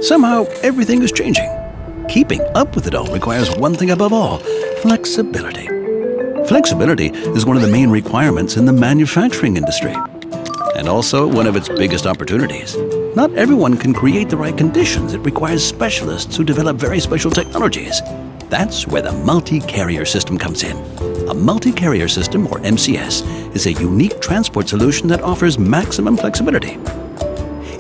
Somehow, everything is changing. Keeping up with it all requires one thing above all: flexibility. Flexibility is one of the main requirements in the manufacturing industry, and also one of its biggest opportunities. Not everyone can create the right conditions. It requires specialists who develop very special technologies. That's where the multi-carrier system comes in. A multi-carrier system, or MCS, is a unique transport solution that offers maximum flexibility.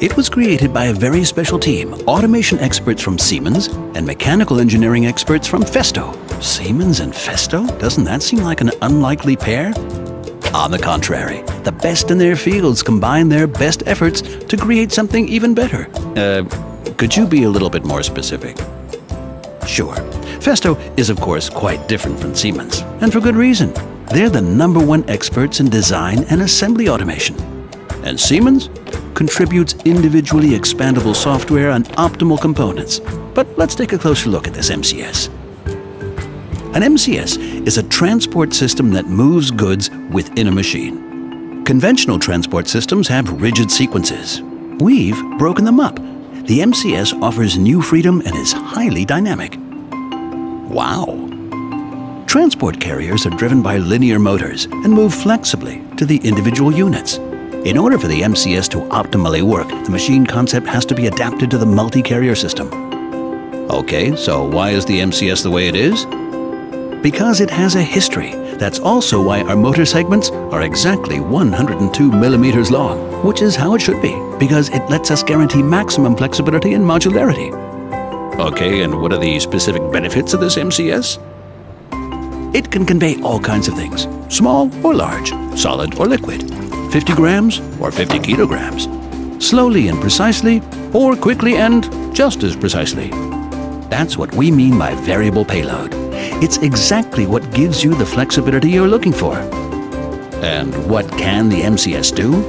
It was created by a very special team, automation experts from Siemens and mechanical engineering experts from Festo. Siemens and Festo? Doesn't that seem like an unlikely pair? On the contrary, the best in their fields combine their best efforts to create something even better. Could you be a little bit more specific? Sure. Festo is, of course, quite different from Siemens, and for good reason. They're the #1 experts in design and assembly automation. And Siemens contributes individually expandable software and optimal components. But let's take a closer look at this MCS. An MCS is a transport system that moves goods within a machine. Conventional transport systems have rigid sequences. We've broken them up. The MCS offers new freedom and is highly dynamic. Wow! Transport carriers are driven by linear motors and move flexibly to the individual units. In order for the MCS to optimally work, the machine concept has to be adapted to the multi-carrier system. Okay, so why is the MCS the way it is? Because it has a history. That's also why our motor segments are exactly 102 millimeters long, which is how it should be, because it lets us guarantee maximum flexibility and modularity. Okay, and what are the specific benefits of this MCS? It can convey all kinds of things, small or large, solid or liquid, 50 grams or 50 kilograms, slowly and precisely, or quickly and just as precisely. That's what we mean by variable payload. It's exactly what gives you the flexibility you're looking for. And what can the MCS do?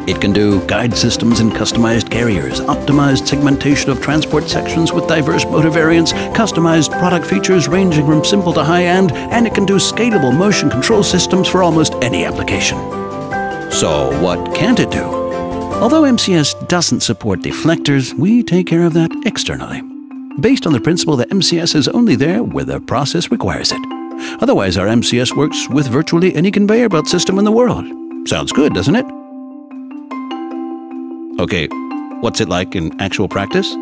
It can do guide systems and customized carriers, optimized segmentation of transport sections with diverse motor variants, customized product features ranging from simple to high-end, and it can do scalable motion control systems for almost any application. So what can't it do? Although MCS doesn't support deflectors, we take care of that externally, based on the principle that MCS is only there where the process requires it. Otherwise, our MCS works with virtually any conveyor belt system in the world. Sounds good, doesn't it? Okay, what's it like in actual practice?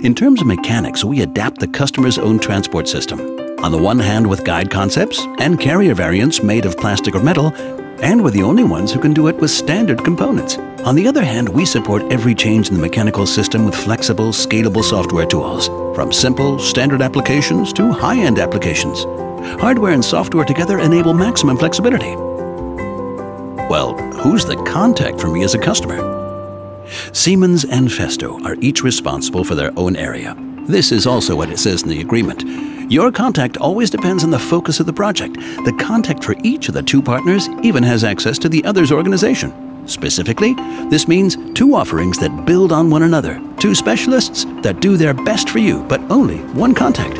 In terms of mechanics, we adapt the customer's own transport system. On the one hand with guide concepts and carrier variants made of plastic or metal, and we're the only ones who can do it with standard components. On the other hand, we support every change in the mechanical system with flexible, scalable software tools, from simple, standard applications to high-end applications. Hardware and software together enable maximum flexibility. Well, who's the contact for me as a customer? Siemens and Festo are each responsible for their own area. This is also what it says in the agreement. Your contact always depends on the focus of the project. The contact for each of the two partners even has access to the other's organization. Specifically, this means two offerings that build on one another, two specialists that do their best for you, but only one contact.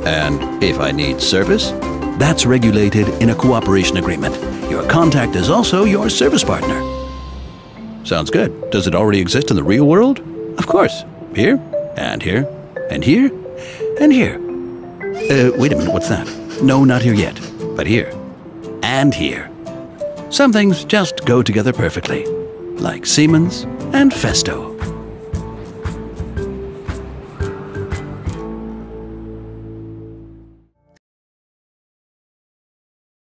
And if I need service, that's regulated in a cooperation agreement. Your contact is also your service partner. Sounds good. Does it already exist in the real world? Of course. Here, and here, and here, and here. Wait a minute, what's that? No, not here yet, but here, and here. Some things just go together perfectly, like Siemens and Festo.